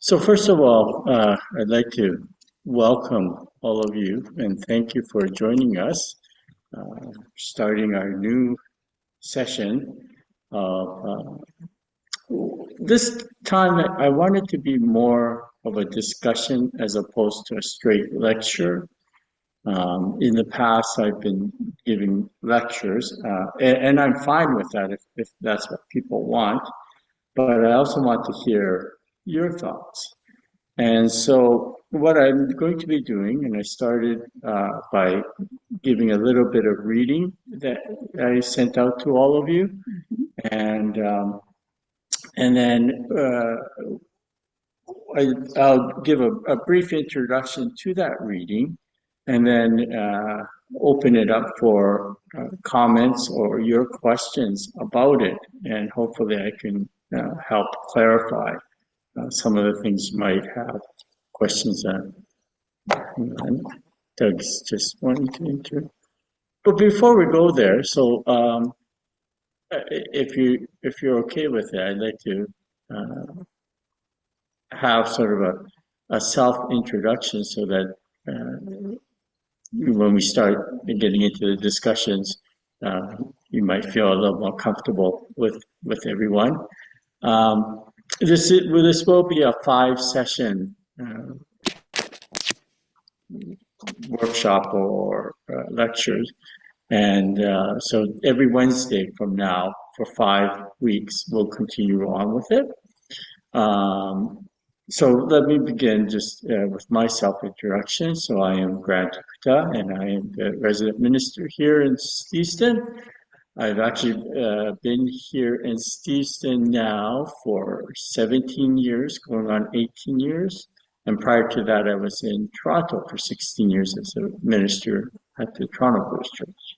So first of all, I'd like to welcome all of you and thank you for joining us, starting our new session of this time. I wanted to be more of a discussion as opposed to a straight lecture. In the past, I've been giving lectures, and I'm fine with that if that's what people want. But I also want to hear your thoughts. And so, what I'm going to be doing, and I started by giving a little bit of reading that I sent out to all of you, and then I'll give a brief introduction to that reading, and then open it up for comments or your questions about it, and hopefully I can help clarify some of the things you might have questions on. And Doug's just wanting to enter. But before we go there, so if you're okay with it, I'd like to have sort of a self introduction so that when we start getting into the discussions, you might feel a little more comfortable with everyone. This will be a 5-session workshop or lectures, and so every Wednesday from now for 5 weeks we'll continue on with it. So let me begin just with my self-introduction. So I am Grant Gupta, and I am the resident minister here in Steveston. I've actually been here in Steveston now for 17 years, going on 18 years. And prior to that, I was in Toronto for 16 years as a minister at the Toronto Buddhist Church.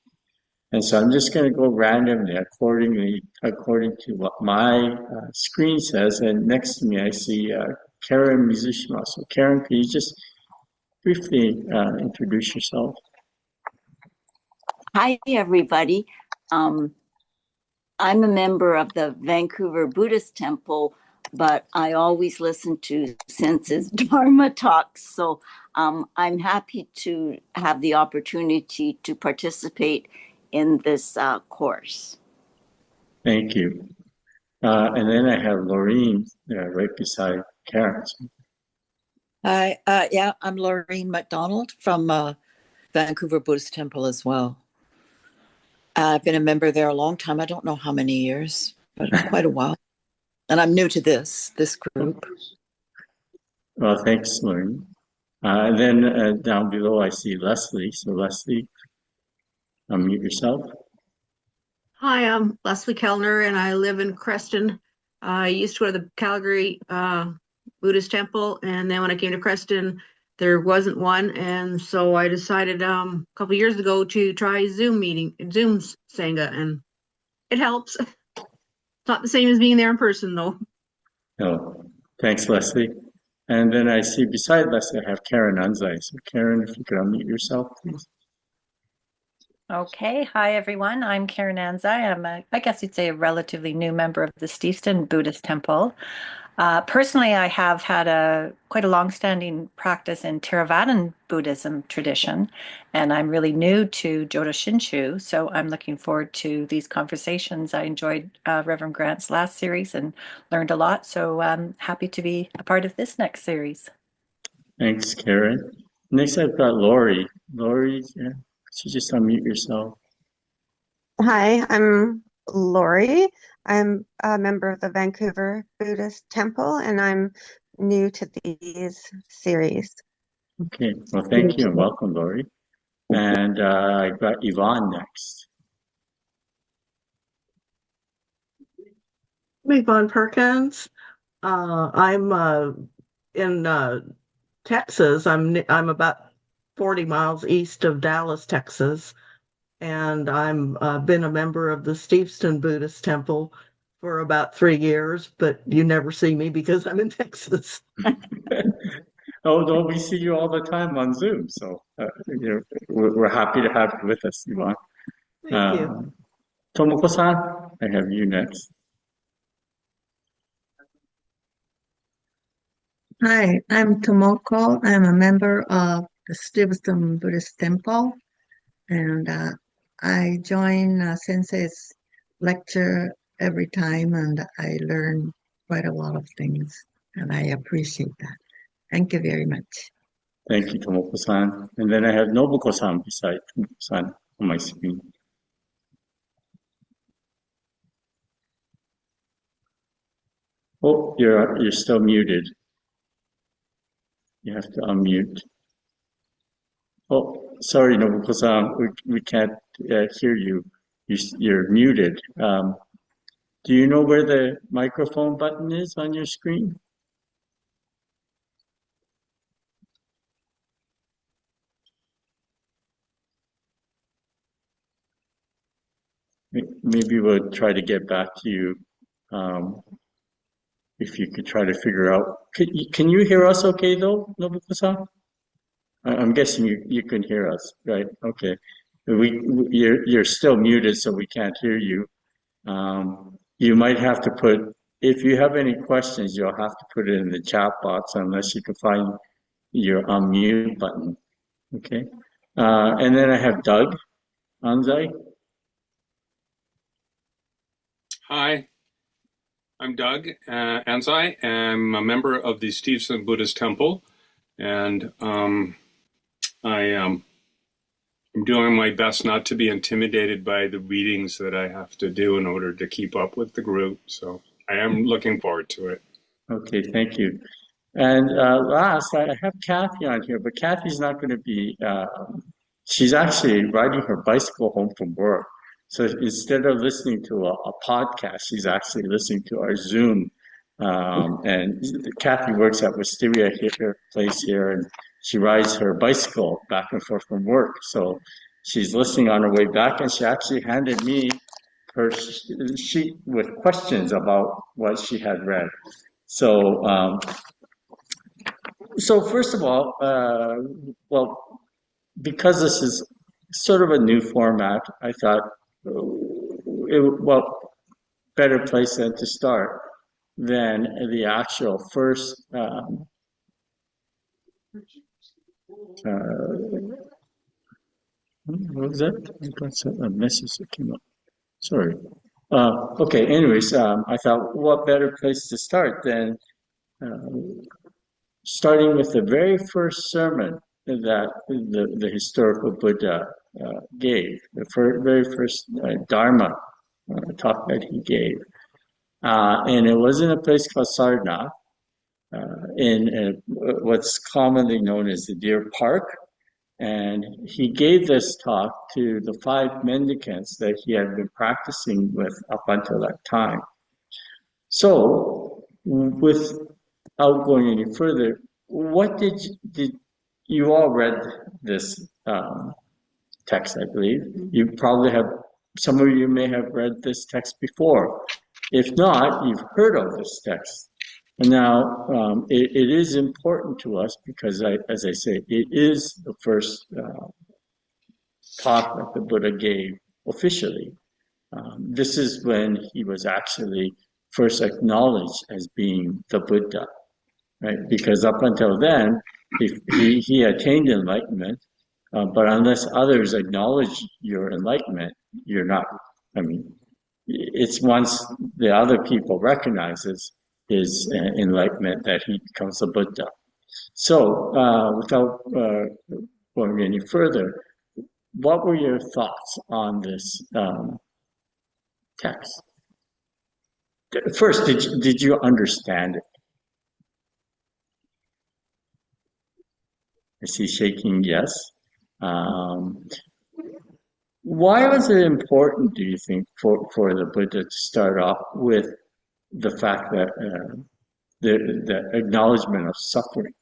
And so I'm just going to go randomly according to what my screen says. And next to me, I see Karen Mizushima. So Karen, can you just briefly introduce yourself? Hi, everybody. I'm a member of the Vancouver Buddhist Temple, but I always listen to Sense's Dharma talks. So I'm happy to have the opportunity to participate in this course. Thank you. And then I have Laureen right beside Karen. Hi, yeah, I'm Laureen MacDonald from Vancouver Buddhist Temple as well. I've been a member there a long time. I don't know how many years, but quite a while. And I'm new to this group. Well, thanks, Laureen. And then down below, I see Leslie. So Leslie, unmute yourself. Hi, I'm Leslie Kellner, and I live in Creston. I used to go to the Calgary Buddhist Temple, and then when I came to Creston, there wasn't one, and so I decided a couple years ago to try Zoom Sangha, and it helps. It's not the same as being there in person, though. Oh, thanks, Leslie. And then I see beside Leslie, I have Karen Anzai. So Karen, if you could unmute yourself, please. Okay, hi everyone. I'm Karen Anzai. I guess you'd say a relatively new member of the Steveston Buddhist Temple. Personally, I have had quite a long-standing practice in Theravadan Buddhism tradition, and I'm really new to Jodo Shinshu, so I'm looking forward to these conversations. I enjoyed Reverend Grant's last series and learned a lot, so I'm happy to be a part of this next series. Thanks, Karen. Next, I've got Lori. Lori, yeah, could you just unmute yourself? Hi, I'm Lori. I'm a member of the Vancouver Buddhist Temple, and I'm new to these series. Okay, well, thank you and welcome, Lori. And I got Yvonne next. I'm Yvonne Perkins. I'm in Texas. I'm about 40 miles east of Dallas, Texas. And I'm been a member of the Steveston Buddhist Temple for about 3 years, but you never see me because I'm in Texas. Oh, no, we see you all the time on Zoom, so we're happy to have you with us, Yvonne. Thank you. Tomoko-san, I have you next. Hi, I'm Tomoko. I'm a member of the Stevenson Buddhist Temple, and I join Sensei's lecture every time, and I learn quite a lot of things, and I appreciate that. Thank you very much. Thank you, Tomoko-san. And then I have Nobuko-san beside Tomoko-san on my screen. Oh, you're still muted. You have to unmute. Oh, sorry, Nobuko-san, we can't hear you. You're muted. Do you know where the microphone button is on your screen? Maybe we'll try to get back to you if you could try to figure out. Can you hear us okay though, Nobuko-san? I'm guessing you can hear us, right? Okay. You're still muted, so we can't hear you. You might have to if you have any questions, you'll have to put it in the chat box unless you can find your unmute button. Okay. And then I have Doug Anzai. Hi, I'm Doug Anzai. I'm a member of the Stevenson Buddhist Temple, and I'm doing my best not to be intimidated by the readings that I have to do in order to keep up with the group. So I am looking forward to it. Okay, thank you. And last, I have Kathy on here, but Kathy's not going to be, she's actually riding her bicycle home from work. So instead of listening to a podcast, she's actually listening to our Zoom. And Kathy works at Wisteria place here, and she rides her bicycle back and forth from work. So she's listening on her way back, and she actually handed me her sheet with questions about what she had read. So, so first of all, well, because this is sort of a new format, I thought, better place than to start than the actual first what was that? I got a message that came up. Sorry. Okay, anyways, I thought what better place to start than starting with the very first sermon that the historical Buddha gave, the very first Dharma talk that he gave. And it was in a place called Sarnath, in what's commonly known as the Deer Park. And he gave this talk to the 5 mendicants that he had been practicing with up until that time. So, without going any further, what did you all read this text, I believe. You probably have, some of you may have read this text before. If not, you've heard of this text. And now, it is important to us because, as I say, it is the first talk that the Buddha gave officially. This is when he was actually first acknowledged as being the Buddha, right? Because up until then, he attained enlightenment, but unless others acknowledge your enlightenment, you're not. I mean, it's once the other people recognizes his enlightenment that he becomes a Buddha. So, without going any further, what were your thoughts on this text? First, did you understand it? I see shaking yes. Why was it important, do you think, for the Buddha to start off with the fact that the acknowledgement of suffering?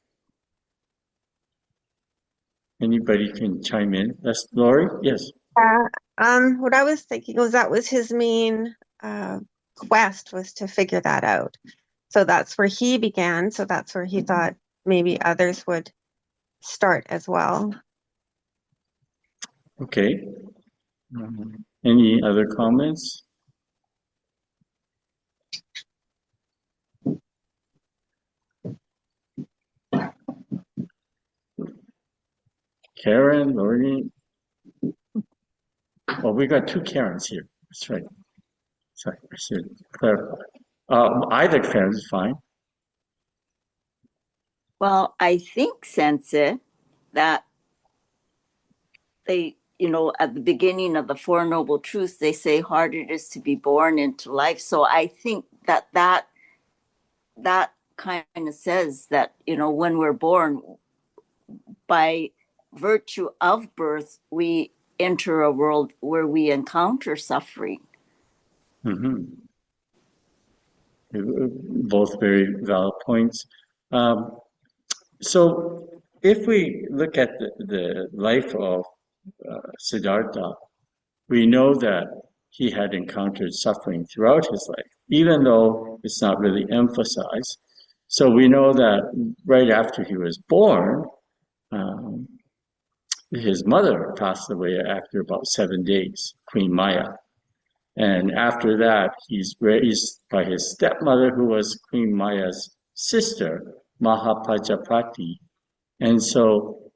Anybody can chime in. That's Lori? Yes. What I was thinking was that was his main quest, was to figure that out. So that's where he began. So that's where he thought maybe others would start as well. Okay. Any other comments? Karen, Lorraine. Oh, we got two Karens here. That's right. Sorry, I should clarify. Either Karen is fine. Well, I think, Sensei, that they, at the beginning of the Four Noble Truths, they say hard it is to be born into life. So I think that kind of says that, when we're born, by virtue of birth, we enter a world where we encounter suffering. Mm-hmm. Both very valid points. So if we look at the life of Siddhartha, we know that he had encountered suffering throughout his life, even though it's not really emphasized. So we know that right after he was born, his mother passed away after about 7 days, Queen Maya. And after that, he's raised by his stepmother, who was Queen Maya's sister, Mahapajapati. And so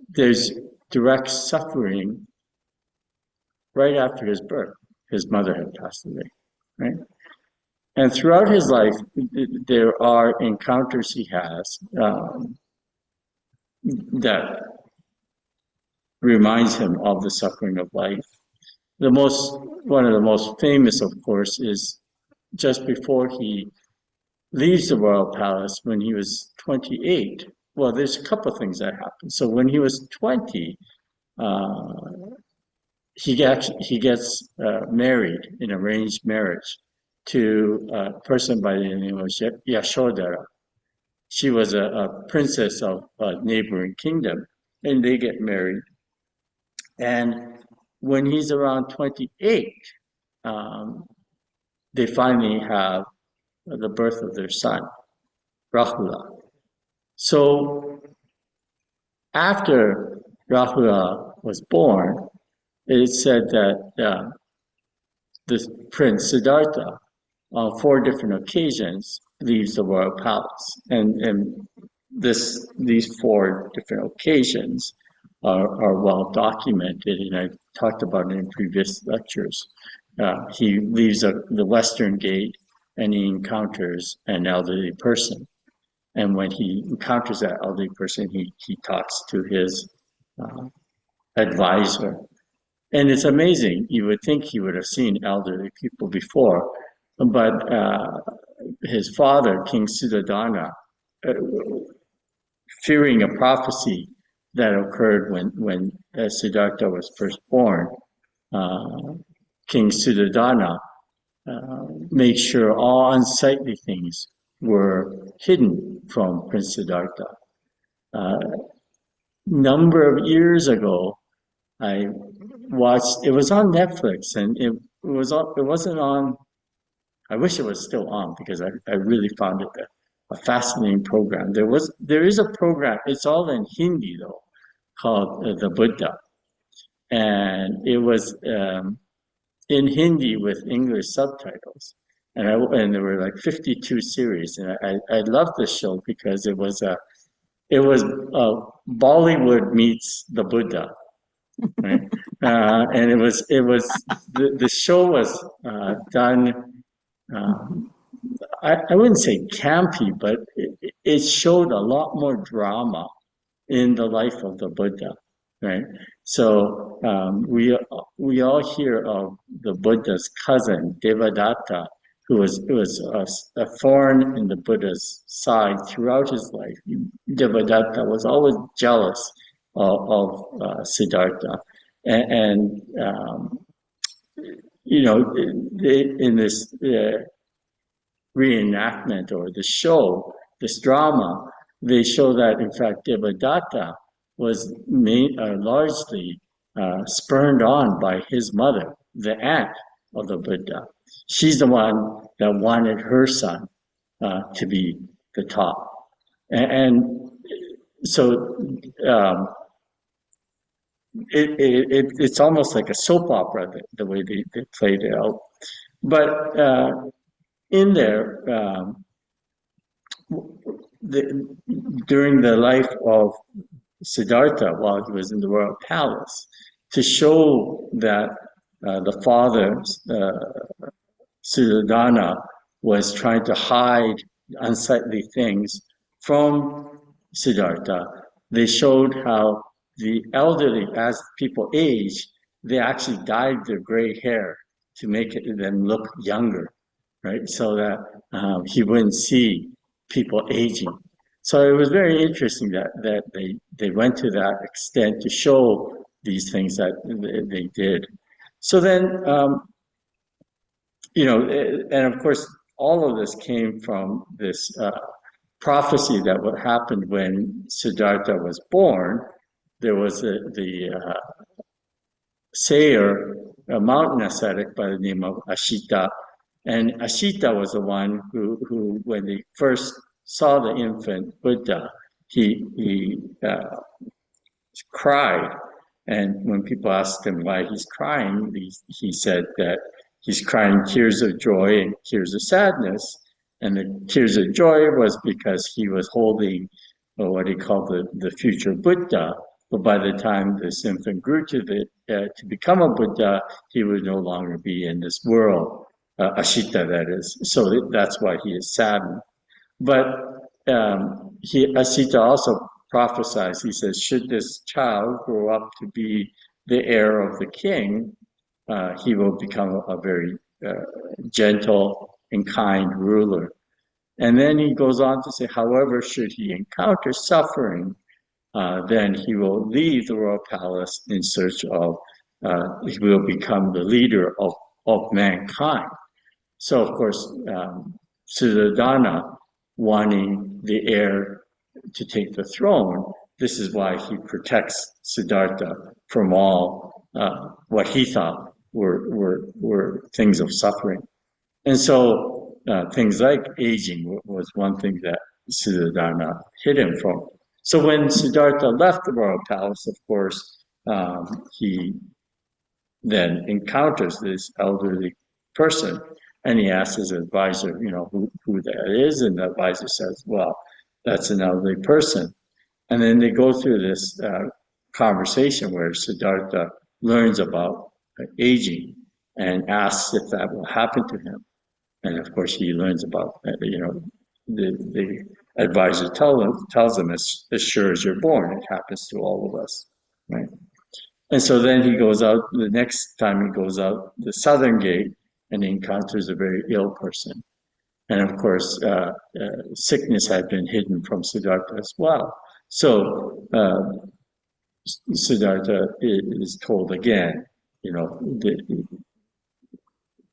there's direct suffering right after his birth. His mother had passed away, right? And throughout his life, there are encounters he has that reminds him of the suffering of life. One of the most famous, of course, is just before he leaves the royal palace when he was 28. Well, there's a couple of things that happen. So when he was 20, he gets married in arranged marriage to a person by the name of Yashodhara. She was a princess of a neighboring kingdom, and they get married. And when he's around 28, they finally have the birth of their son, Rahula. So after Rahula was born, it said that this prince Siddhartha, on 4 different occasions, leaves the royal palace, and these 4 different occasions are well documented, and I've talked about it in previous lectures. He leaves the western gate, and he encounters an elderly person. And when he encounters that elderly person, he talks to his advisor. And it's amazing. You would think he would have seen elderly people before, but his father, King Suddhodana, fearing a prophecy that occurred when Siddhartha was first born, King Suddhodana made sure all unsightly things were hidden from Prince Siddhartha. Number of years ago, I watched. It was on Netflix, and it wasn't on. I wish it was still on because I really found it a fascinating program. There is a program. It's all in Hindi though, called The Buddha, and it was in Hindi with English subtitles. And there were like 52 series, and I loved this show because it was Bollywood meets the Buddha, right? And it was the show was done. I wouldn't say campy, but it showed a lot more drama in the life of the Buddha, right? So we all hear of the Buddha's cousin Devadatta, who was a thorn in the Buddha's side throughout his life. Devadatta was always jealous of Siddhartha, and in this reenactment or the show, this drama, they show that in fact Devadatta was largely spurned on by his mother, the aunt of the Buddha. She's the one that wanted her son to be the top. And so it's almost like a soap opera, the way they played it out. But in there, during the life of Siddhartha while he was in the royal palace to show that the father, Suddhodana, was trying to hide unsightly things from Siddhartha. They showed how the elderly, as people age, they actually dyed their gray hair to make them look younger, right? So that he wouldn't see people aging. So it was very interesting that they went to that extent to show these things that they did. So then, and of course, all of this came from this prophecy that what happened when Siddhartha was born. There was the sayer, a mountain ascetic by the name of Ashita, and Ashita was the one who when they first saw the infant Buddha, he cried. And when people asked him why he's crying, he said that he's crying tears of joy and tears of sadness. And the tears of joy was because he was holding what he called the future Buddha. But by the time this infant grew to become a Buddha, he would no longer be in this world, Ashita that is. So that's why he is saddened. But Ashita also prophesies, he says, should this child grow up to be the heir of the king, he will become a very gentle and kind ruler. And then he goes on to say, however, should he encounter suffering, then he will leave the royal palace in search of, he will become the leader of mankind. So, of course, Suddhodana, wanting the heir to take the throne, this is why he protects Siddhartha from all what he thought were things of suffering. And so things like aging was one thing that Suddhodana hid him from. So when Siddhartha left the royal palace, of course, he then encounters this elderly person, and he asks his advisor, who that is, and the advisor says, well, that's an elderly person. And then they go through this conversation where Siddhartha learns about aging and asks if that will happen to him. And of course, he learns about, the advisor tells him, as sure as you're born, it happens to all of us, right? And so then he goes out, the next time he goes out the southern gate, and he encounters a very ill person. And of course, sickness had been hidden from Siddhartha as well. So Siddhartha is told again,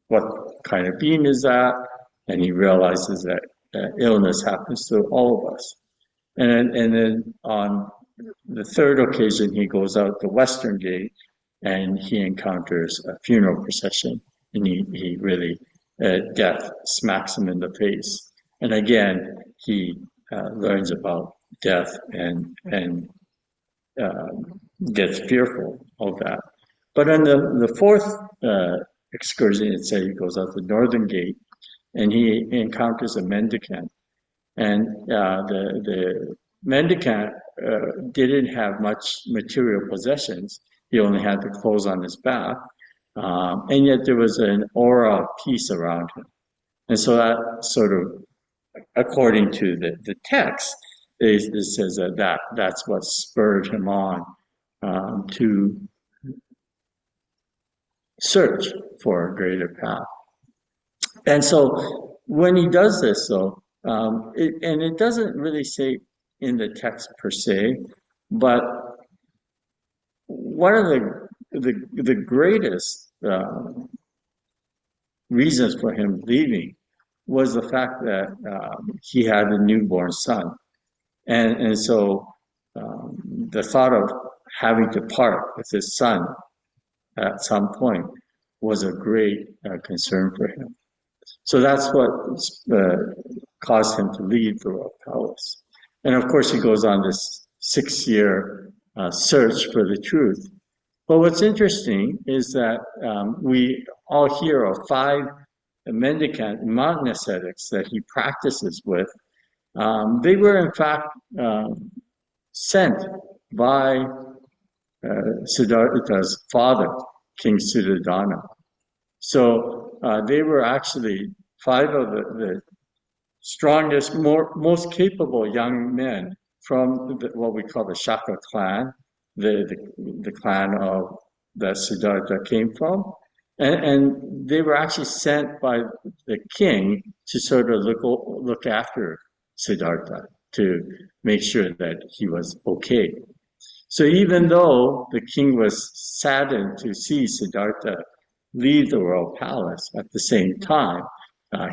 what kind of being is that? And he realizes that illness happens to all of us. And then on the third occasion, he goes out the western gate and he encounters a funeral procession. And he really, death smacks him in the face. And again, he learns about death and gets fearful of that. But on the fourth excursion, it says he goes out the northern gate and he encounters a mendicant. And the mendicant didn't have much material possessions. He only had the clothes on his back. And yet there was an aura of peace around him. And so that sort of, according to the text, it says that's what spurred him on to search for a greater path. And so when he does this, though, it doesn't really say in the text per se, but one of the greatest reasons for him leaving was the fact that he had a newborn son. And so the thought of having to part with his son at some point was a great concern for him. So that's what caused him to leave the royal palace. And of course, he goes on this 6-year search for the truth. But what's interesting is that we all hear of 5 mendicant mountain ascetics that he practices with. They were in fact sent by Siddhartha's father, King Suddhodana. So they were actually five of the strongest, most capable young men from what we call the Shaka clan, the clan of that Siddhartha came from. And they were actually sent by the king to sort of look after Siddhartha, to make sure that he was okay. So even though the king was saddened to see Siddhartha leave the royal palace, at the same time,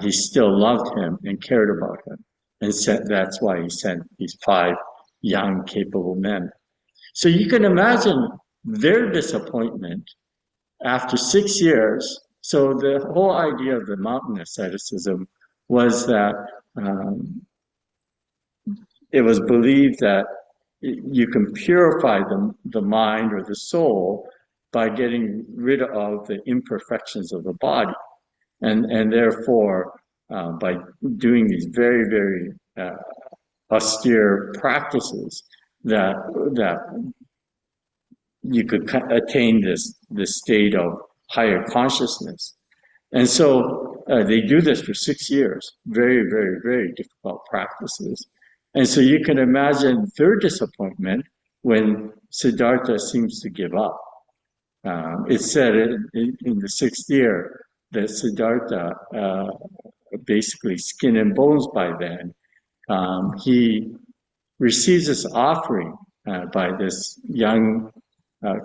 he still loved him and cared about him. And that's why he sent these five young, capable men. So you can imagine their disappointment after 6 years. So the whole idea of the mountain asceticism was that it was believed that you can purify the mind or the soul by getting rid of the imperfections of the body. And therefore, by doing these very, very austere practices, that you could attain this state of higher consciousness. And so they do this for 6 years, very, very, very difficult practices. And so you can imagine their disappointment when Siddhartha seems to give up. It's said in the 6th year that Siddhartha, basically skin and bones by then, he receives this offering by this young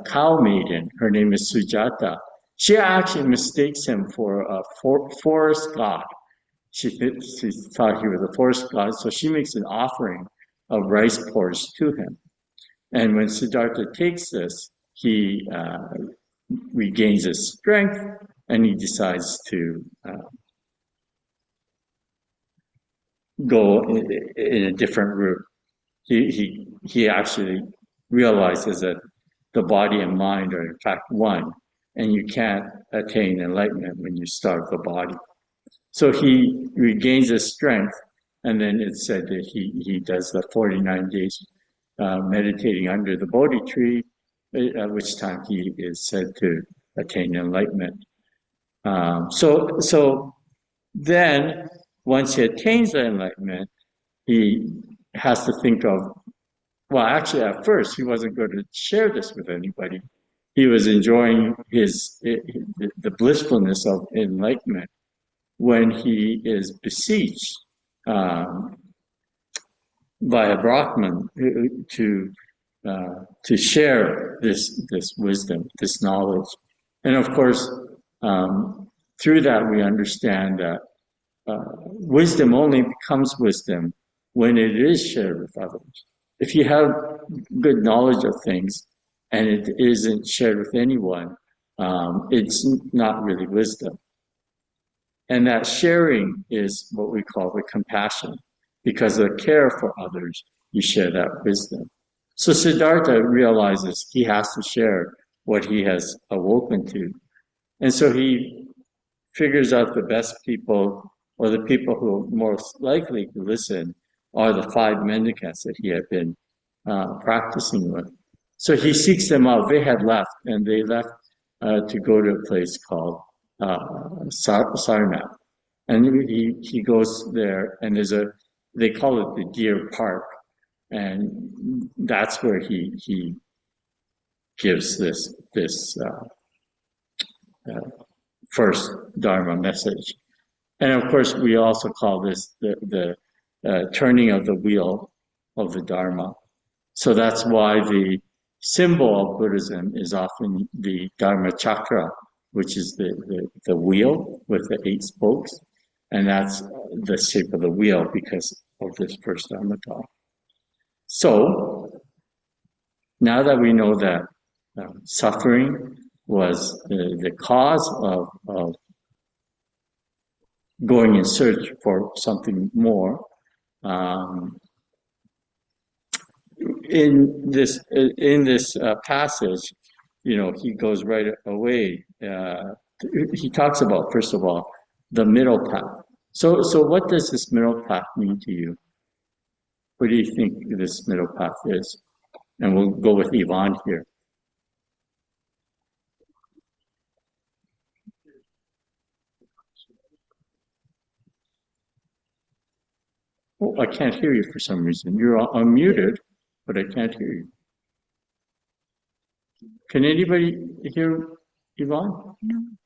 cow maiden. Her name is Sujata. She actually mistakes him for a forest god. She thought he was a forest god, so she makes an offering of rice porridge to him. And when Siddhartha takes this, he regains his strength, and he decides to go in a different route. He actually realizes that the body and mind are in fact one, and you can't attain enlightenment when you starve the body. So he regains his strength, and then it's said that he does the 49 days meditating under the Bodhi tree, at which time he is said to attain enlightenment. So then, once he attains the enlightenment, he has to think of, well, actually at first he wasn't going to share this with anybody. He was enjoying the blissfulness of enlightenment when he is beseeched by a Brahmin to share this wisdom, this knowledge. And of course, through that we understand that wisdom only becomes wisdom when it is shared with others. If you have good knowledge of things and it isn't shared with anyone, it's not really wisdom. And that sharing is what we call the compassion. Because of care for others, you share that wisdom. So Siddhartha realizes he has to share what he has awoken to. And so he figures out the best people, or the people who are most likely to listen, are the 5 mendicants that he had been practicing with. So he seeks them out. They had left, and they left to go to a place called Sarnath. And he goes there, and they call it the Deer Park, and that's where he gives this first Dharma message. And of course, we also call this the turning of the wheel of the Dharma. So that's why the symbol of Buddhism is often the Dharma chakra, which is the wheel with the 8 spokes. And that's the shape of the wheel because of this first Dharma talk. So, now that we know that suffering was the cause of going in search for something more, in this passage, he goes right away. He talks about, first of all, the middle path. So what does this middle path mean to you? What do you think this middle path is? And we'll go with Yvonne here. Oh, I can't hear you for some reason. You're unmuted, but I can't hear you. Can anybody hear Yvonne?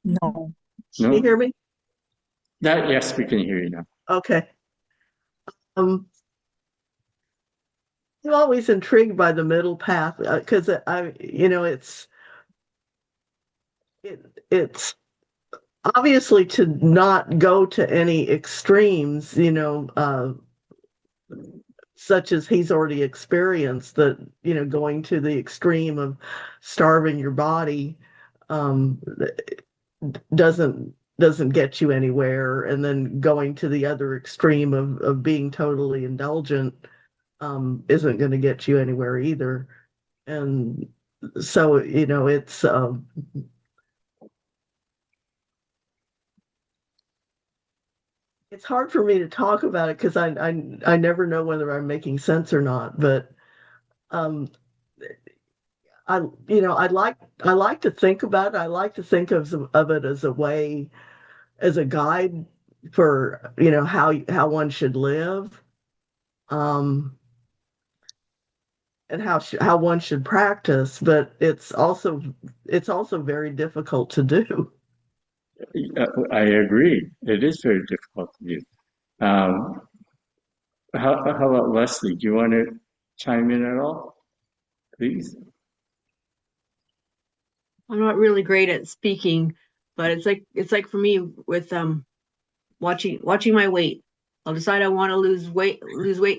No. Can you hear me? Yes, we can hear you now. Okay. I'm always intrigued by the middle path because it's obviously to not go to any extremes, such as he's already experienced, that going to the extreme of starving your body um, doesn't get you anywhere, and then going to the other extreme of being totally indulgent isn't going to get you anywhere either. And so it's hard for me to talk about it because I never know whether I'm making sense or not. But um, I like to think about it. I like to think of it as a way, as a guide for how one should live, and how one should practice. But it's also very difficult to do. I agree. It is very difficult to do. Um, how about Leslie? Do you want to chime in at all? Please. I'm not really great at speaking, but it's like for me with watching my weight. I'll decide I want to lose weight,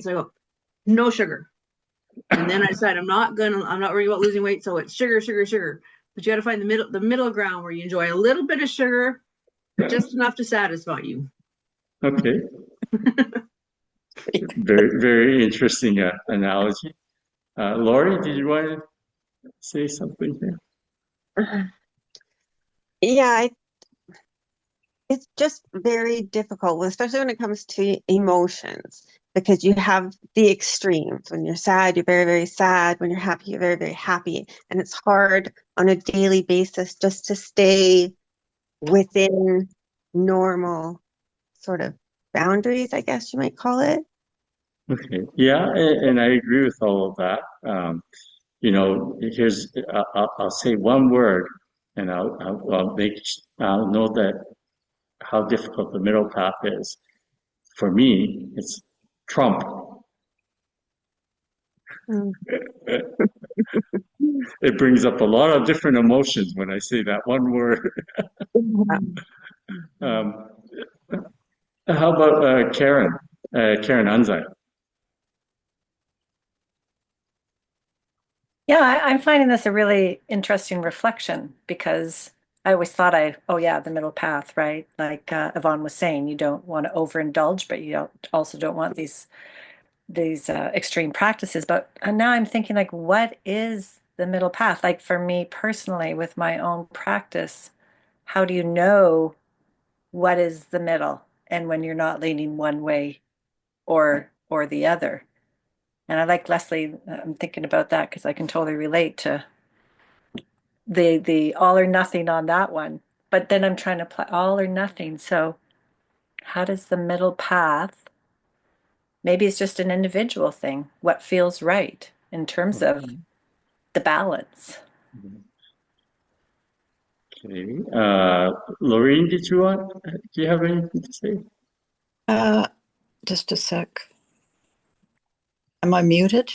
so I go, no sugar. And then I decide I'm not worried about losing weight, so it's sugar, sugar, sugar. But you got to find the middle ground where you enjoy a little bit of sugar, but just enough to satisfy you. Okay. Very, very interesting analogy. Lori, did you want to say something here? Yeah, it's just very difficult, especially when it comes to emotions, because you have the extremes. When you're sad, you're very, very sad. When you're happy, you're very, very happy. And it's hard on a daily basis just to stay within normal sort of boundaries, I guess you might call it. Okay. Yeah, and I agree with all of that. I'll say one word, and I'll know that how difficult the middle path is. For me, it's Trump. Mm. It brings up a lot of different emotions when I say that one word. Um, how about Karen? Karen Anzai. Yeah, I'm finding this a really interesting reflection because I always thought the middle path, right? Like Yvonne was saying, you don't want to overindulge, but you also don't want these extreme practices. But now I'm thinking, like, what is the middle path? Like for me personally, with my own practice, how do you know what is the middle and when you're not leaning one way or the other? And I like Leslie. I'm thinking about that because I can totally relate to the all or nothing on that one. But then I'm trying to apply all or nothing. So how does the middle path? Maybe it's just an individual thing. What feels right in terms of the balance? Okay. Lorraine, do you have anything to say? Just a sec. Am I muted?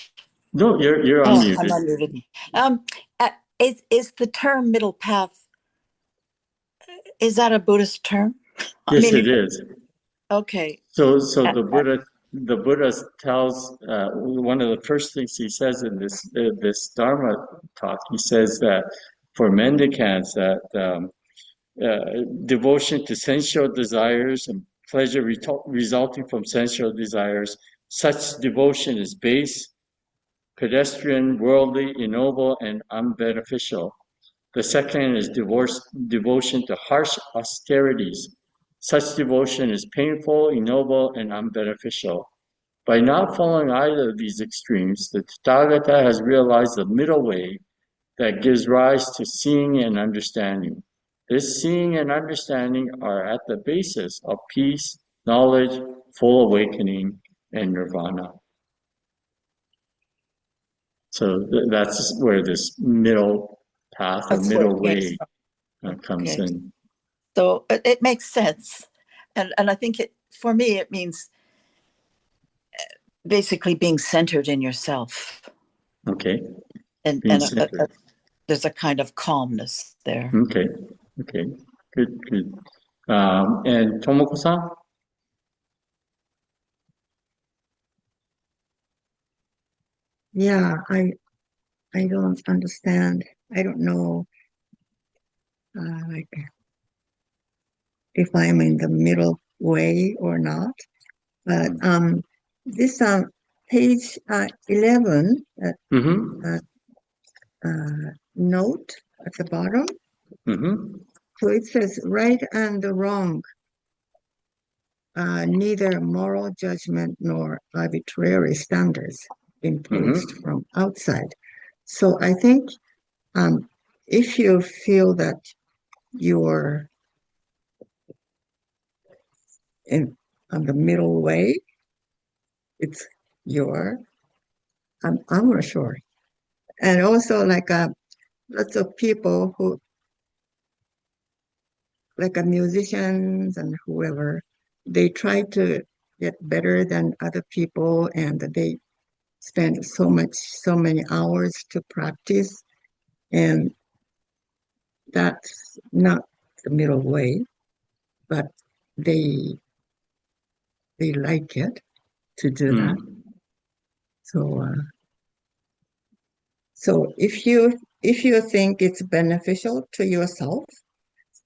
No, you're I'm unmuted. unmuted. Is the term middle path, is that a Buddhist term? Yes, it is. Okay. So the Buddha tells one of the first things he says in this Dharma talk. He says that for mendicants, that devotion to sensual desires and pleasure resulting from sensual desires, such devotion is base, pedestrian, worldly, ignoble, and unbeneficial. The second is devotion to harsh austerities. Such devotion is painful, ignoble, and unbeneficial. By not following either of these extremes, the Tathagata has realized the middle way that gives rise to seeing and understanding. This seeing and understanding are at the basis of peace, knowledge, full awakening, and nirvana. So that's where this middle path or That's where middle it came way from. comes Okay. in. So it makes sense. And I think for me, it means basically being centered in yourself. Okay, And being centered. there's a kind of calmness there. Okay, good. And Tomoko-san? Yeah, I don't understand. I don't know, like if I'm in the middle way or not. But this page 11 Mm-hmm. note at the bottom. Mm-hmm. So it says right and wrong, neither moral judgment nor arbitrary standards imposed from outside. So I think if you feel that you're on the middle way, it's your, I'm not sure. And also like lots of people who, like musicians and whoever, they try to get better than other people and they spend so many hours to practice. And that's not the middle way, but they like it to do that. So so if you think it's beneficial to yourself,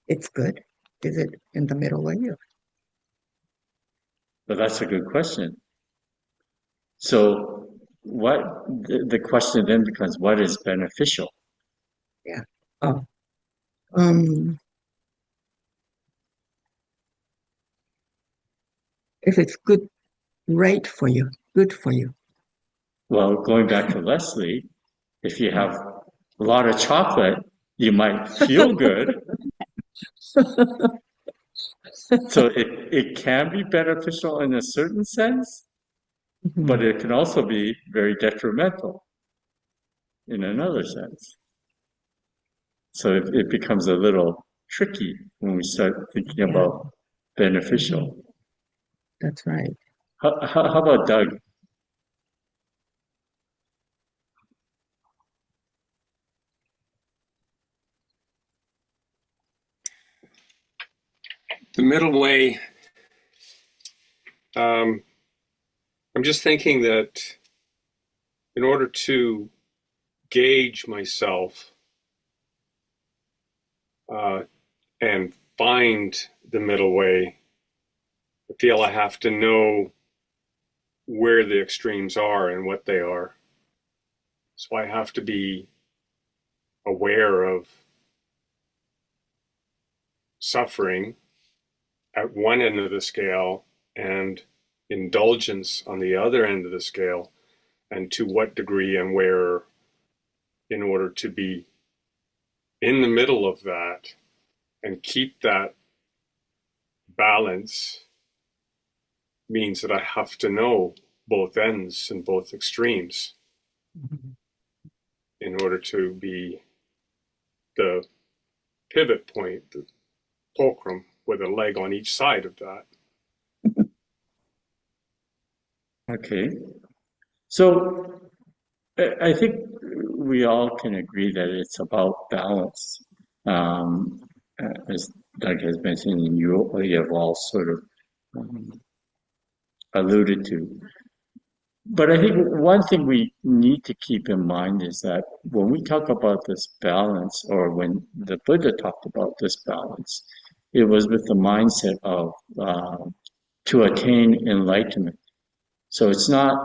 it's good. Is it in the middle way? But that's a good question. So the question then becomes, what is beneficial? Yeah. Oh. If it's good, right for you, good for you. Well, going back to Leslie, if you have a lot of chocolate, you might feel good. So it can be beneficial in a certain sense, but it can also be very detrimental in another sense. So it becomes a little tricky when we start thinking about beneficial. That's right. How about Doug? The middle way, I'm just thinking that in order to gauge myself and find the middle way, I feel I have to know where the extremes are and what they are. So I have to be aware of suffering at one end of the scale and indulgence on the other end of the scale, and to what degree and where, in order to be in the middle of that and keep that balance, means that I have to know both ends and both extremes in order to be the pivot point, the fulcrum, with a leg on each side of that. Okay. So I think we all can agree that it's about balance. As Doug has mentioned, and you have all sort of alluded to. But I think one thing we need to keep in mind is that when we talk about this balance, or when the Buddha talked about this balance, it was with the mindset of to attain enlightenment. So it's not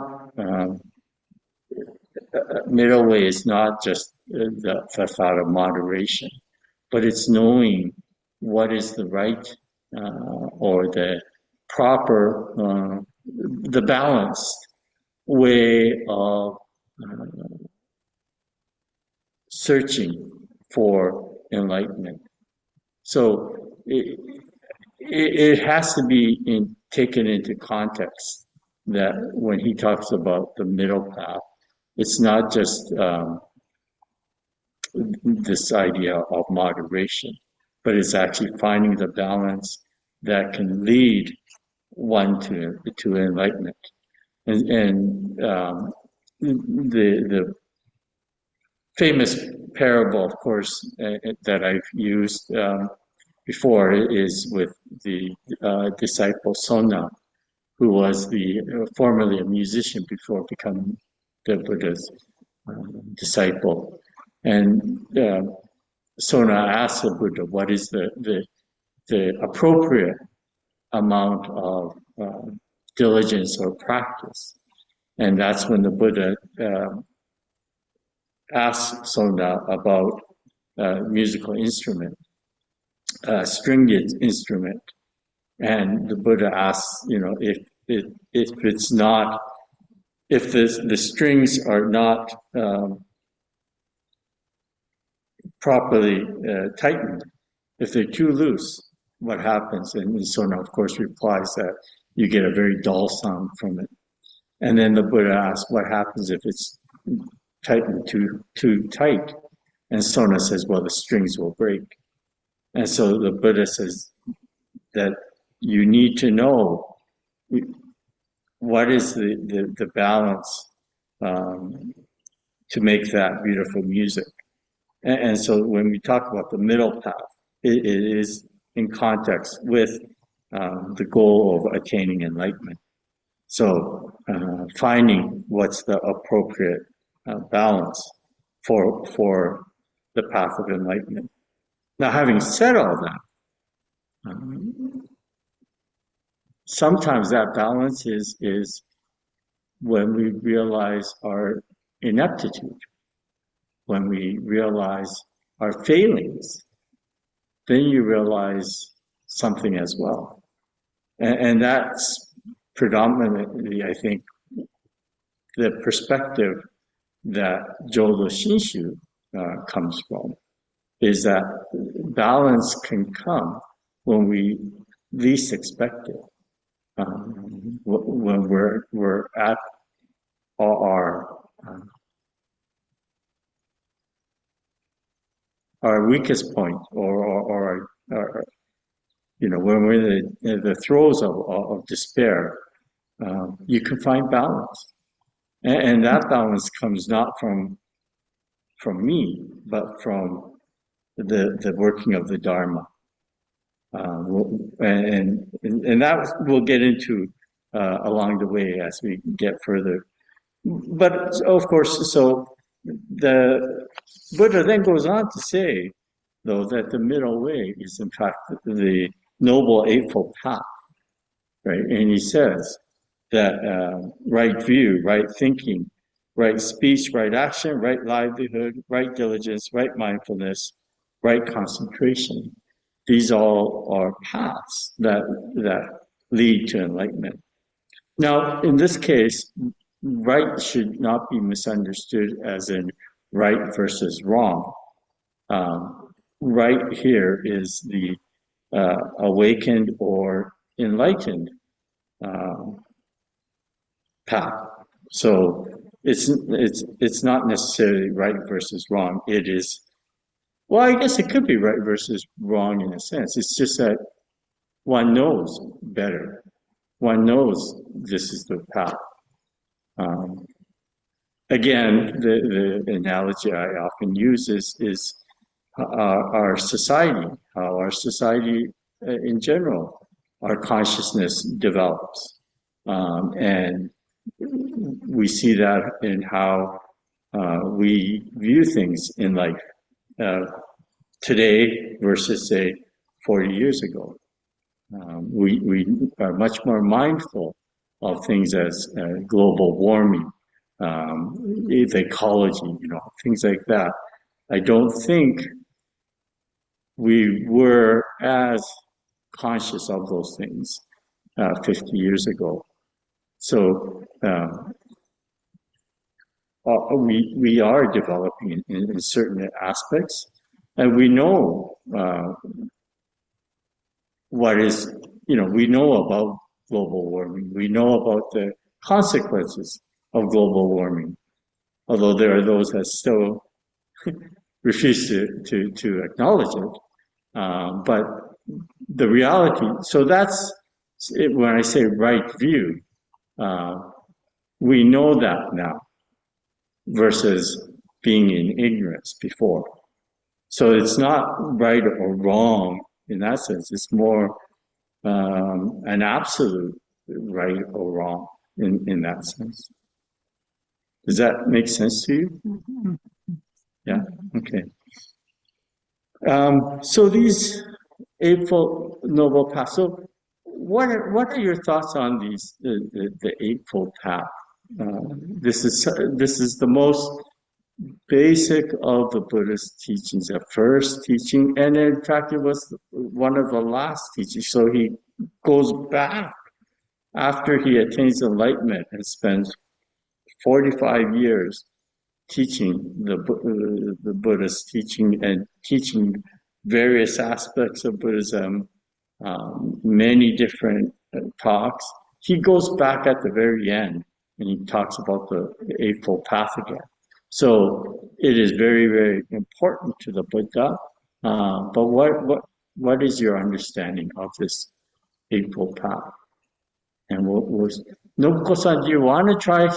middle way is not just the thought of moderation, but it's knowing what is the right or the proper, the balanced way of searching for enlightenment. So it has to be taken into context that when he talks about the middle path, it's not just this idea of moderation, but it's actually finding the balance that can lead one to enlightenment. And the famous parable, of course, that I've used before is with the disciple Sona, who was formerly a musician before becoming the Buddha's disciple. And Sona asked the Buddha, what is the appropriate amount of diligence or practice? And that's when the Buddha asked Sona about musical instrument, stringed instrument. And the Buddha asks, if it's not, if the strings are not properly tightened, if they're too loose, what happens? And Sona, of course, replies that you get a very dull sound from it. And then the Buddha asks, what happens if it's tightened too tight? And Sona says, well, the strings will break. And so the Buddha says that you need to know what is the balance to make that beautiful music. And so when we talk about the middle path, it is in context with the goal of attaining enlightenment. So finding what's the appropriate balance for the path of enlightenment. Now, having said all that, sometimes that balance is when we realize our ineptitude, when we realize our failings, then you realize something as well. And that's predominantly, I think, the perspective that Jodo Shinshu comes from, is that balance can come when we least expect it, when we're at our weakest point, or when we're in the throes of despair, you can find balance, and that balance comes not from me, but from the working of the Dharma, and that we'll get into along the way as we get further. But of course, so the Buddha then goes on to say, though, that the middle way is in fact the Noble Eightfold Path, right? And he says that right view, right thinking, right speech, right action, right livelihood, right diligence, right mindfulness, right concentration. These all are paths that lead to enlightenment. Now, in this case, right should not be misunderstood as in right versus wrong. Right here is the awakened or enlightened path. So it's not necessarily right versus wrong. It is, well, I guess it could be right versus wrong in a sense. It's just that one knows better. One knows this is the path. Again, the analogy I often use is our society, how our society in general, our consciousness develops. And we see that in how we view things in life today versus, say, 40 years ago. We are much more mindful of things as global warming, ecology, things like that. I don't think we were as conscious of those things 50 years ago. So we are developing in certain aspects, and we know what is, we know about global warming. We know about the consequences of global warming, although there are those that still refuse to acknowledge it. But the reality, so that's it, when I say right view, we know that now versus being in ignorance before. So it's not right or wrong in that sense. It's more an absolute right or wrong in that sense. Does that make sense to you? Mhm. Yeah. Okay. So these Eightfold Noble Path. So what are your thoughts on these the Eightfold Path? This is the most basic of the Buddhist teachings, the first teaching, and in fact it was one of the last teachings. So he goes back after he attains enlightenment and spends 45 years teaching the Buddhist teaching and teaching various aspects of Buddhism, many different talks. He goes back at the very end and he talks about the Eightfold Path again. So it is very, very important to the Buddha. But what is your understanding of this Eightfold Path? And Nobuko-san, do you want to try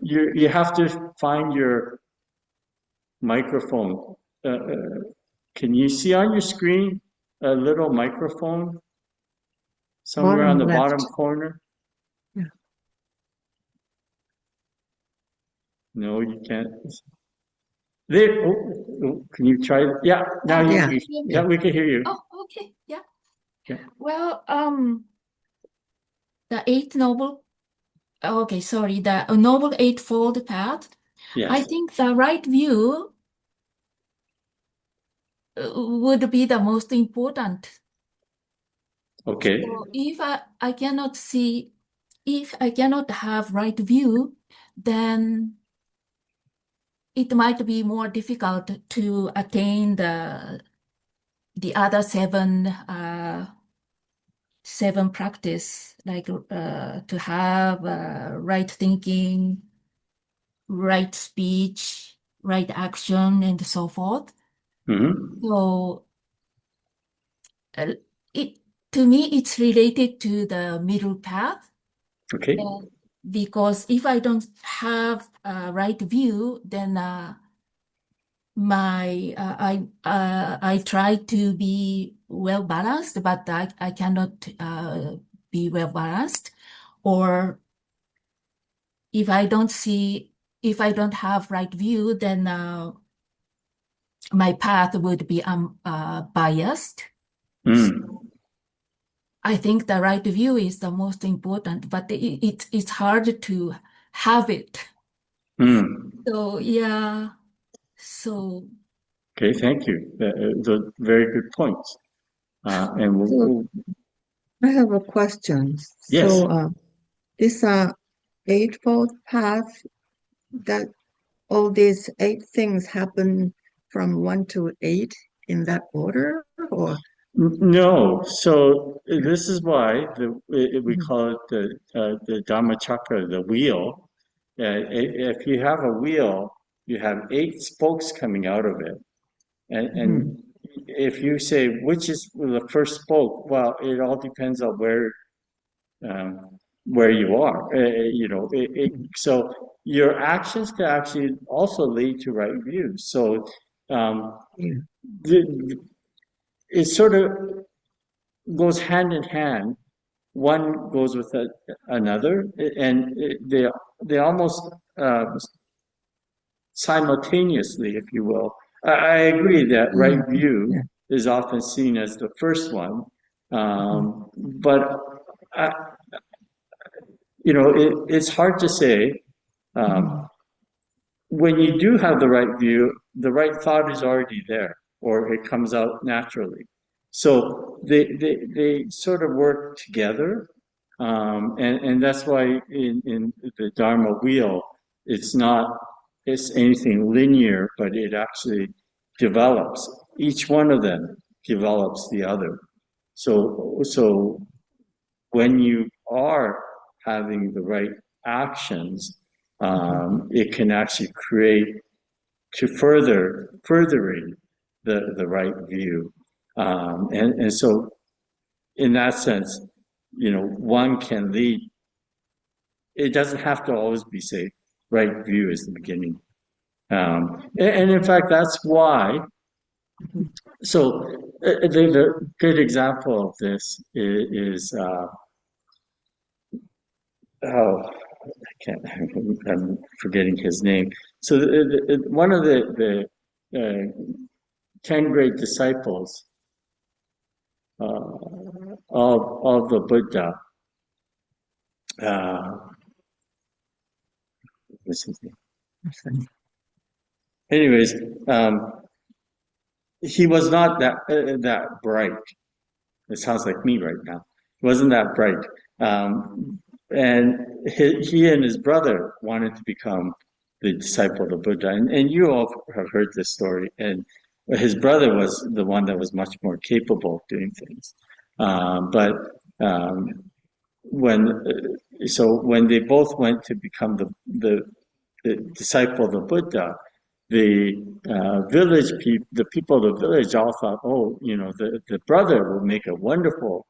you have to find your microphone. Can you see on your screen a little microphone somewhere on Bottom the left. bottom corner? Yeah. No, you can't. There. Can you try? Yeah. Now Yeah. we can hear you. Oh, okay. Yeah. Yeah. Well, the Eighth Noble, okay, sorry, the Noble Eightfold Path. Yes. I think the right view would be the most important. Okay. So if I cannot see, if I cannot have right view, then it might be more difficult to attain the other seven practice, like to have right thinking, right speech, right action, and so forth. Mm-hmm. So it to me it's related to the middle path. Okay. Because if I don't have a right view, then I try to be well balanced, but I cannot be well balanced. Or if I don't have right view, then my path would be biased. Mm. I think the right view is the most important, but it's hard to have it. Mm. So yeah, so Okay. Thank you. The very good points. And So I have a question. yes. So this Eightfold Path, that all these 8 things happen from 1 to 8 in that order, or No, so this is why we Mhm. call it the Dhamma Chakra, the wheel. If you have a wheel, you have 8 spokes coming out of it, and if you say which is the first spoke, well, it all depends on where you are. So your actions can actually also lead to right views. So Yeah. it sort of goes hand in hand. One goes with another, and they almost simultaneously, if you will. I agree that right view is often seen as the first one, but it's hard to say. When you do have the right view, the right thought is already there, or it comes out naturally. So they sort of work together, and that's why in the Dharma wheel, it's not it's anything linear, but it actually develops. Each one of them develops the other. So when you are having the right actions, it can actually create to furthering the right view. And so in that sense, one can lead. It doesn't have to always be, say, right view is the beginning. And in fact, that's why. So the good example of this is I can't. I'm forgetting his name. So one of the 10 great disciples of the Buddha. What's his name? Anyways, he was not that bright. It sounds like me right now. He wasn't that bright. And he and his brother wanted to become the disciple of the Buddha. And you all have heard this story. And his brother was the one that was much more capable of doing things. But when they both went to become the disciple of the Buddha, the the people of the village all thought, oh, the brother will make a wonderful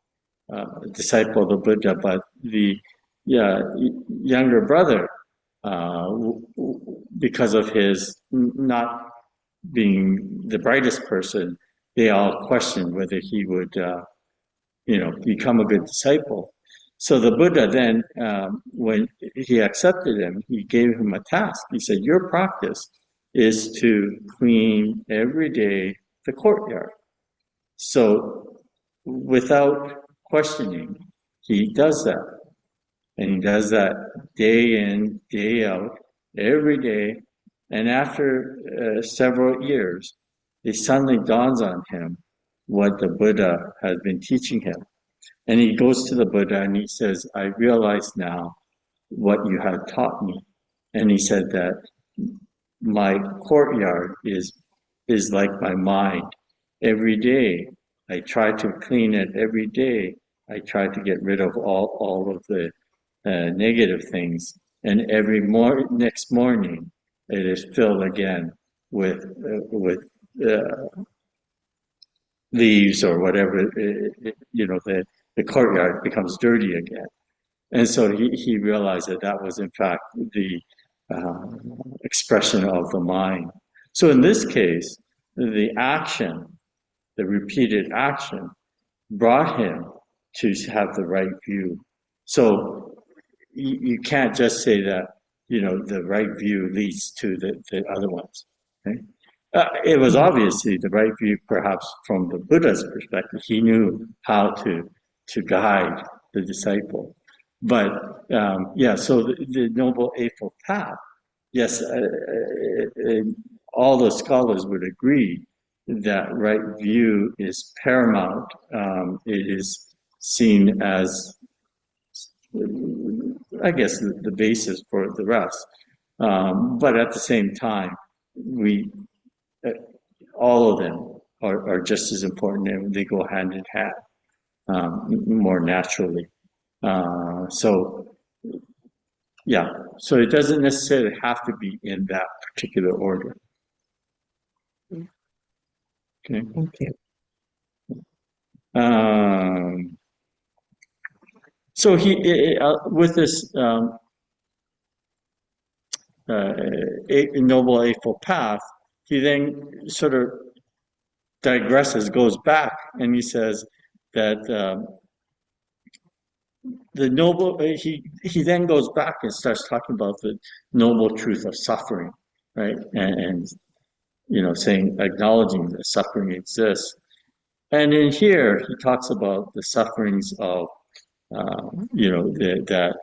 disciple of the Buddha, but the younger brother, because of his not being the brightest person, they all questioned whether he would, become a good disciple. So the Buddha then, when he accepted him, he gave him a task. He said, your practice is to clean every day the courtyard. So without questioning, he does that. And he does that day in, day out, every day. And after several years, it suddenly dawns on him what the Buddha has been teaching him. And he goes to the Buddha and he says, I realize now what you have taught me. And he said that my courtyard is like my mind. Every day, I try to clean it. Every day, I try to get rid of all of the negative things. And next morning, it is filled again with leaves or whatever. The courtyard becomes dirty again. And so he realized that was in fact the expression of the mind. So in this case, the repeated action, brought him to have the right view. So you can't just say that, the right view leads to the other ones. Okay? It was obviously the right view, perhaps from the Buddha's perspective. He knew how to guide the disciple. But so the Noble Eightfold Path, yes, all the scholars would agree that right view is paramount. It is seen as, I guess, the basis for the rest. But at the same time, all of them are just as important, and they go hand in hand more naturally. So it doesn't necessarily have to be in that particular order. Okay. Thank you. So he with this Noble Eightfold Path, he then sort of digresses, goes back, and he says that the noble. He then goes back and starts talking about the noble truth of suffering, right? And saying, acknowledging that suffering exists. And in here, he talks about the sufferings of, that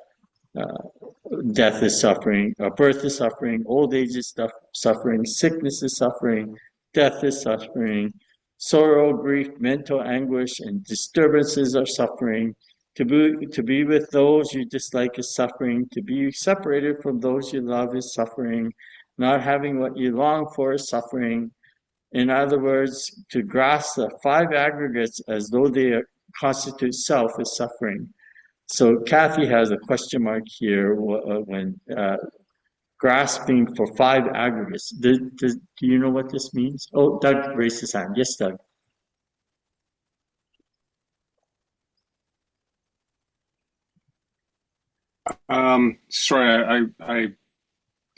death is suffering, birth is suffering, old age is suffering, sickness is suffering, death is suffering, sorrow, grief, mental anguish, and disturbances are suffering, To be with those you dislike is suffering. To be separated from those you love is suffering. Not having what you long for is suffering. In other words, to grasp the five aggregates as though they constitute self is suffering. So Kathy has a question mark here when grasping for five aggregates. Do you know what this means? Oh, Doug raised his hand. Yes, Doug. Sorry, I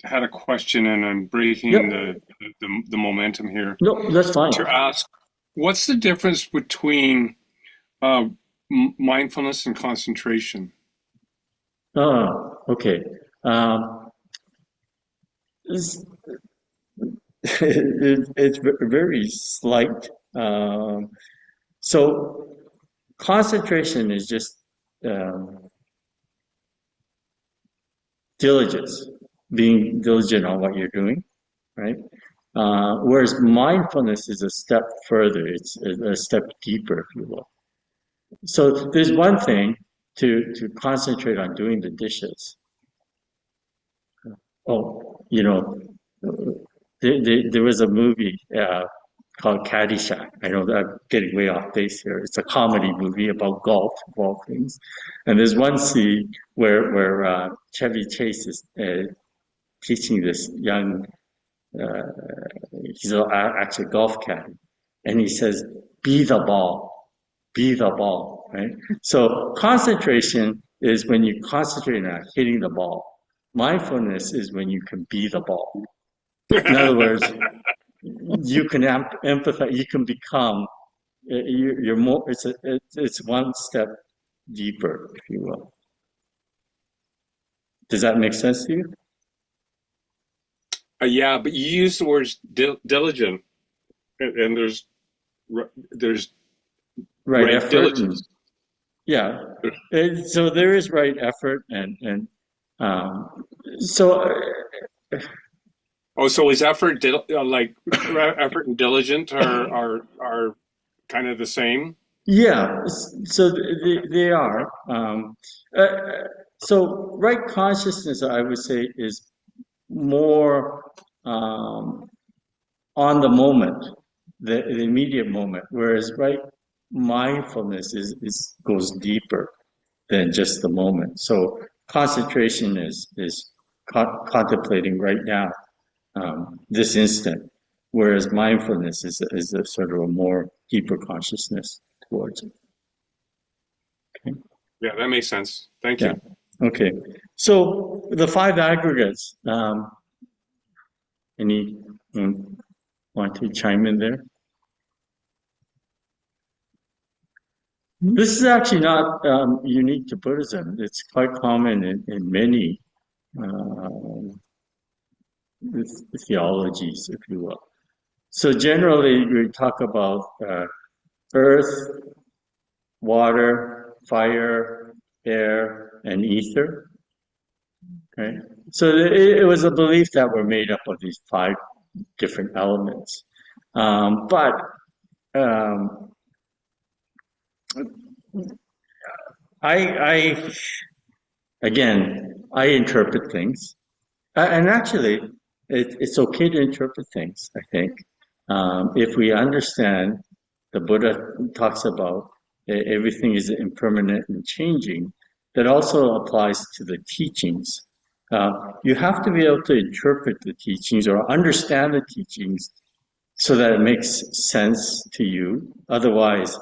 had a question and I'm breaking the momentum here. No, that's fine. To ask, what's the difference between mindfulness and concentration? Oh, okay. It's, it's very slight. So concentration is just diligence, being diligent on what you're doing, right? Whereas mindfulness is a step further, it's a step deeper, if you will. So there's one thing to concentrate on doing the dishes. Oh, there was a movie called Caddyshack. I know that I'm getting way off base here. It's a comedy movie about golf, of all things. And there's one scene where Chevy Chase is teaching this young, he's actually a golf caddy, and he says, "Be the ball, be the ball." Right. So concentration is when you concentrate on hitting the ball. Mindfulness is when you can be the ball. In other words, you can empathize. You can become. You're more. It's one step deeper, if you will. Does that make sense to you? Yeah, but you use the words diligent, and there's right effort. Diligence. Yeah, so there is right effort, and so. Oh, so is effort like effort and diligent are kind of the same? Yeah, so they are. So right consciousness, I would say, is more on the moment, the immediate moment, whereas right mindfulness is goes deeper than just the moment. So concentration is contemplating right now, this instant, whereas mindfulness is a sort of a more deeper consciousness towards it. Okay. Yeah, that makes sense. Thank you. Okay. So the five aggregates. Anyone want to chime in there? This is actually not unique to Buddhism. It's quite common in many theologies, if you will. So generally, we talk about earth, water, fire, air, and ether. Okay, so it was a belief that we're made up of these five different elements, but I again, I interpret things, and actually, it's okay to interpret things. I think if we understand, the Buddha talks about everything is impermanent and changing. That also applies to the teachings. You have to be able to interpret the teachings or understand the teachings so that it makes sense to you. Otherwise,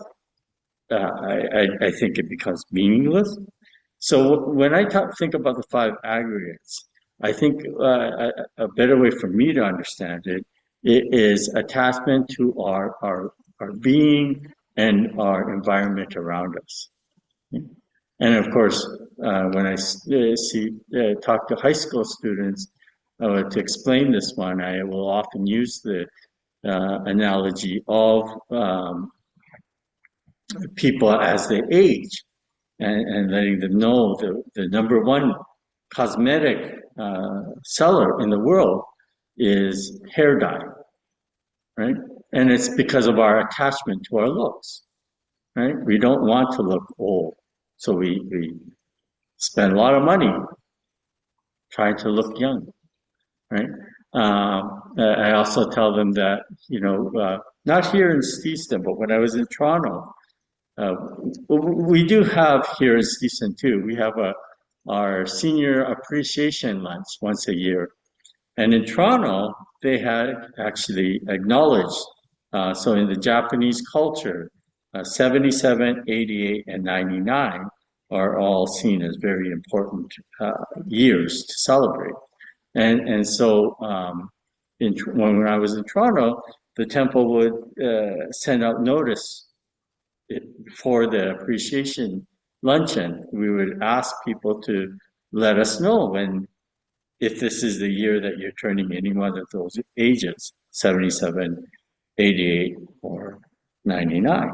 I think it becomes meaningless. So when I think about the five aggregates, I think a better way for me to understand it is attachment to our being and our environment around us. And of course, when I talk to high school students to explain this one, I will often use the analogy of people as they age, and letting them know the number one cosmetic seller in the world is hair dye, right? And it's because of our attachment to our looks, right? We don't want to look old. So we spend a lot of money trying to look young, right? I also tell them that, not here in Steveston, but when I was in Toronto, we do have here in Steveston too, we have our senior appreciation lunch once a year. And in Toronto, they had actually acknowledged, so in the Japanese culture, 77, 88, and 99 are all seen as very important years to celebrate. And so when I was in Toronto, the temple would send out notice for the appreciation luncheon. We would ask people to let us know if this is the year that you're turning any one of those ages, 77, 88, or 99.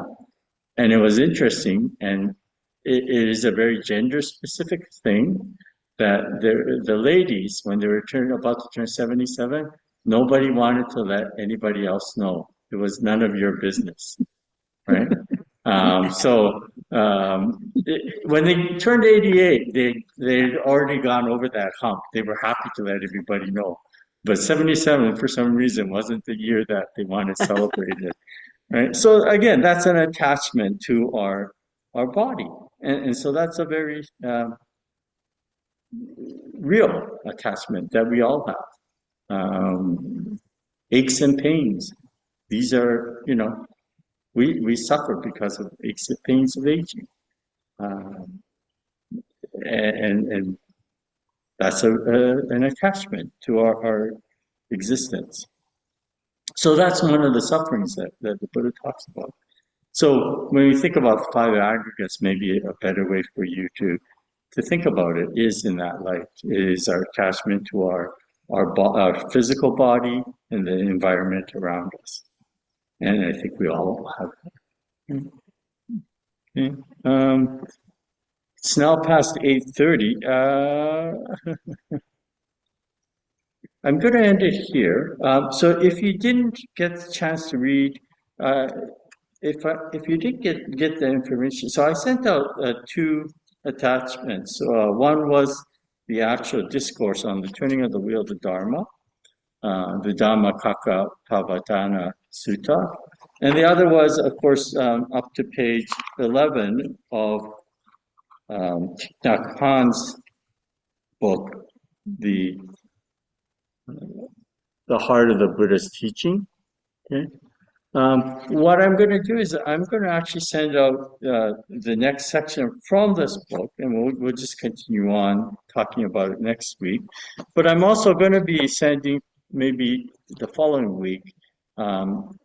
And it was interesting, and it is a very gender-specific thing that the ladies, when they were about to turn 77, nobody wanted to let anybody else know. It was none of your business, right? When they turned 88, they'd already gone over that hump. They were happy to let everybody know. But 77, for some reason, wasn't the year that they wanted celebrated, right? So again, that's an attachment to our body. And so that's a very real attachment that we all have. Aches and pains. These are, we suffer because of aches and pains of aging. And that's an attachment to our existence. So that's one of the sufferings that the Buddha talks about. So when we think about five aggregates, maybe a better way for you to think about it is in that light. It is our attachment to our physical body and the environment around us. And I think we all have that. Okay. It's now past 8:30. I'm going to end it here. So if you didn't get the chance to read, if you did get the information, so I sent out two attachments. One was the actual discourse on the turning of the wheel of the Dharma, the Dhammacakka Pavatana Sutta. And the other was, of course, up to page 11 of Thich Nhat Hanh's book, The Heart of the Buddha's Teaching. Okay. What I'm going to do is I'm going to actually send out the next section from this book, and we'll just continue on talking about it next week. But I'm also going to be sending maybe the following week.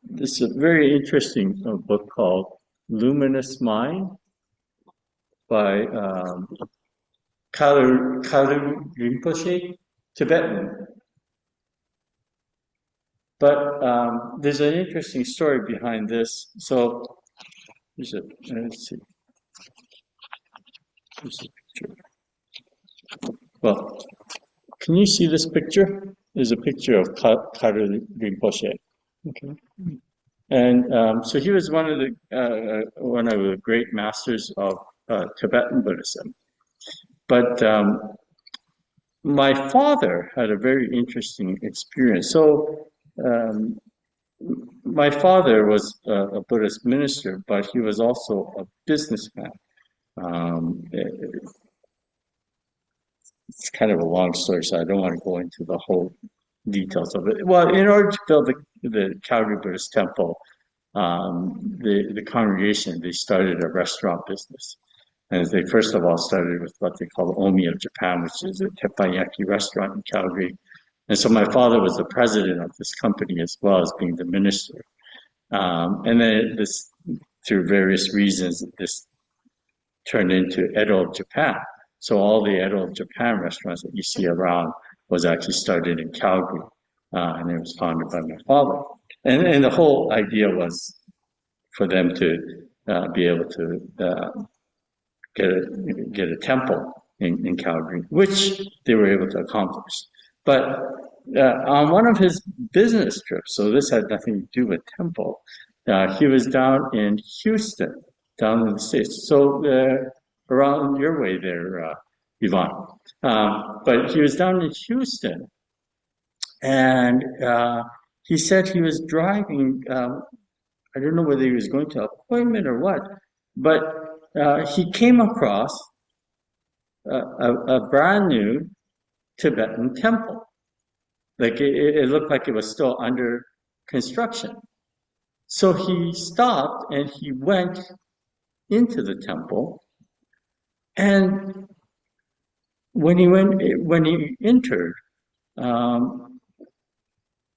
This is a very interesting book called Luminous Mind by Kalu Rinpoche, Tibetan. But there's an interesting story behind this. So, let's see. Here's a picture. Well, can you see this picture? There's a picture of Kalu Rinpoche. Okay. And so he was one of the great masters of Tibetan Buddhism. But my father had a very interesting experience. So my father was a Buddhist minister, but he was also a businessman. It's kind of a long story, so I don't want to go into the whole details of it. Well, in order to build the Calgary Buddhist Temple, the congregation, they started a restaurant business. And they first of all started with what they call Omi of Japan, which is a teppanyaki restaurant in Calgary. And so my father was the president of this company as well as being the minister. And then through various reasons, this turned into Edo of Japan. So all the Edo of Japan restaurants that you see around was actually started in Calgary. And it was founded by my father. And the whole idea was for them to be able to get a temple in Calgary, which they were able to accomplish. But on one of his business trips, so this had nothing to do with temple, he was down in Houston, down in the States. So around your way there, Yvonne. But he was down in Houston, and he said he was driving. I don't know whether he was going to an appointment or what, but he came across a brand new Tibetan temple. Like it looked like it was still under construction. So he stopped and he went into the temple, and when he entered, um,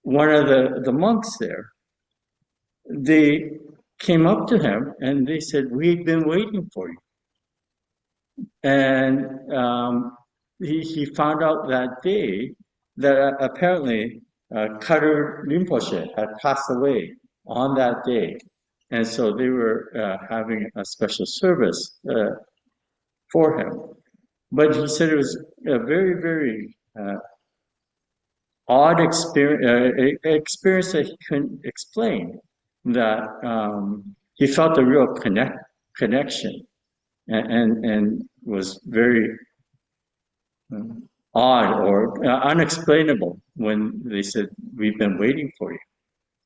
one of the monks there, they came up to him and they said, "We've been waiting for you." And he found out that day that apparently Karu Rinpoche had passed away on that day. And so they were having a special service for him. But he said it was a very, very odd experience that he couldn't explain, that he felt a real connection and was very odd or unexplainable when they said, "We've been waiting for you."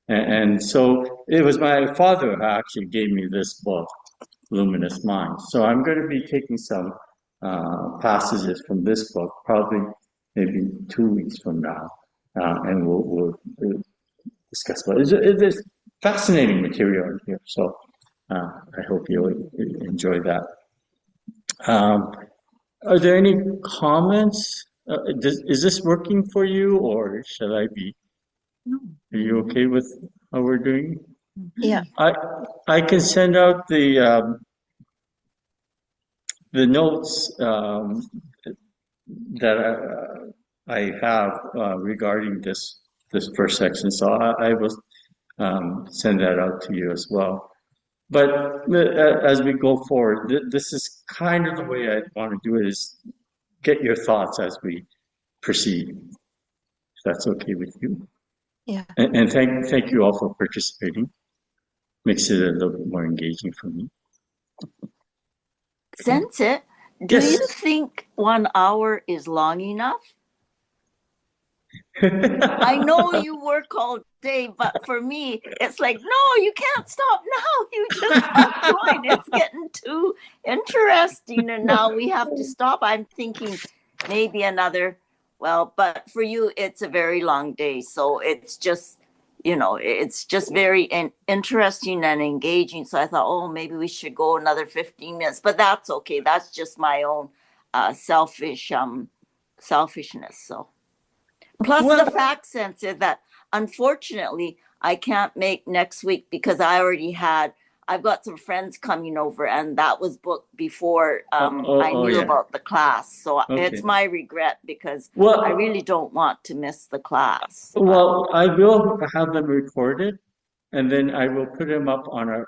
And so it was my father who actually gave me this book, Luminous Mind. So I'm going to be taking some passages from this book, probably maybe 2 weeks from now, and we'll discuss about it. There's fascinating material in here, so I hope you'll enjoy that. Are there any comments? Is this working for you, or shall I be? Are you okay with how we're doing? Yeah. I can send out the notes that I have regarding this first section, so I will send that out to you as well. But as we go forward, this is kind of the way I want to do it, is get your thoughts as we proceed. If that's okay with you. Yeah. And thank you all for participating. Makes it a little bit more engaging for me. Sensei, do Yes. you think 1 hour is long enough? I know you work all day, but for me, it's like, no, you can't stop now. You just keep going. It's getting too interesting, and now we have to stop. I'm thinking maybe another, well, but for you, it's a very long day. So it's just, it's just very interesting and engaging. So I thought, oh, maybe we should go another 15 minutes, but that's okay. That's just my own selfishness. So. Plus the fact, Sensei, that unfortunately I can't make next week because I've got some friends coming over, and that was booked before I knew about the class. So it's my regret because I really don't want to miss the class. Well, I will have them recorded, and then I will put them up on our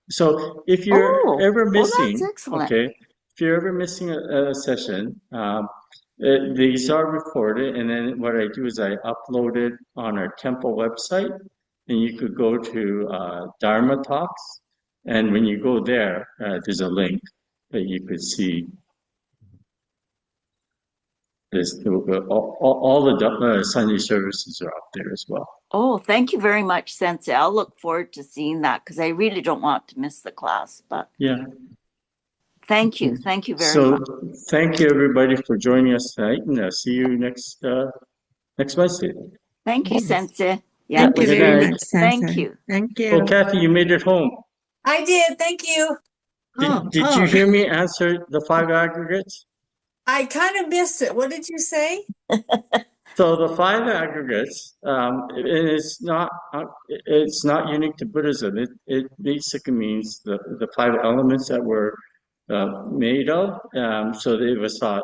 so if you're ever missing, that's excellent. okay, if you're ever missing a session, these are recorded, and then what I do is I upload it on our temple website, and you could go to Dharma Talks, and when you go there, there's a link that you could see. All the Sunday services are up there as well. Oh, thank you very much, Sensei. I'll look forward to seeing that because I really don't want to miss the class. But yeah. Thank you very much. So thank you everybody for joining us tonight, and I'll see you next Wednesday. Thank you, Sensei. Yeah, thank you very much, Sensei. Thank you. Thank you. Oh, Kathy, you made it home. I did. Thank you. Did you hear me answer the 5 aggregates? I kind of missed it. What did you say? So the 5 aggregates, it's not unique to Buddhism. It basically means the 5 elements that we're made of. So it was thought,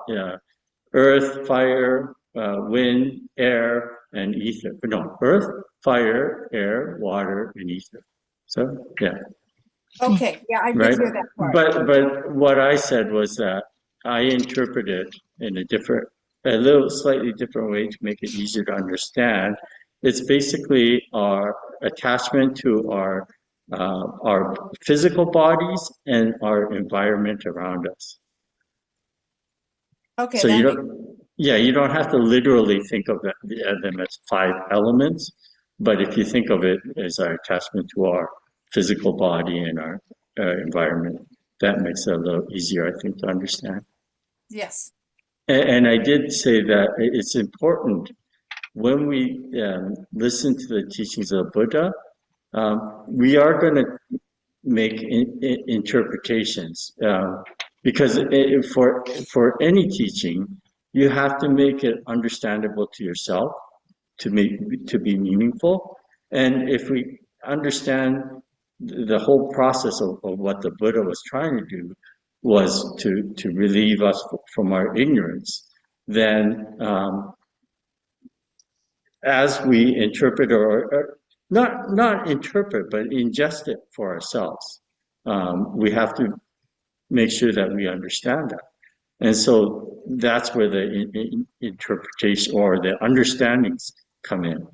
earth, fire, wind, air, and ether. But no, earth, fire, air, water, and ether. So yeah. Okay. Yeah, I did hear that part. But what I said was that I interpret it in a little slightly different way to make it easier to understand. It's basically our attachment to our physical bodies and our environment around us. Okay, So that you makes, you don't have to literally think of them as 5 elements, but if you think of it as our attachment to our physical body and our environment, that makes it a little easier, I think, to understand. yes. And I did say that it's important when we listen to the teachings of Buddha, we are going to make interpretations because for any teaching, you have to make it understandable to yourself to be meaningful. And if we understand the whole process of what the Buddha was trying to do was to relieve us from our ignorance, then as we interpret or not interpret, but ingest it for ourselves, we have to make sure that we understand that. And so that's where the interpretation or the understandings come in.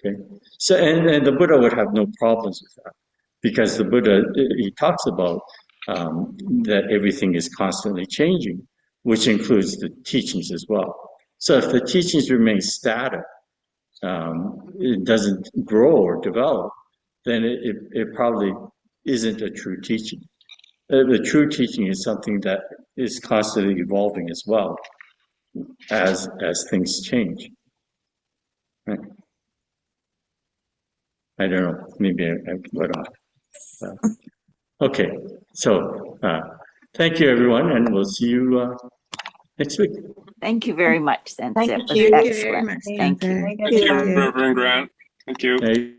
Okay. So, and the Buddha would have no problems with that because the Buddha, he talks about that everything is constantly changing, which includes the teachings as well. So if the teachings remain static, it doesn't grow or develop, then it probably isn't a true teaching. The true teaching is something that is constantly evolving as well as things change. Right? I don't know. Maybe I went off. Okay. So thank you, everyone, and we'll see you next week. Thank you very much, Sensei. Thank It was you. Thank you very excellent. much, Thank you. Sensei. Thank you, Thank you. Reverend Grant. Thank you. Okay.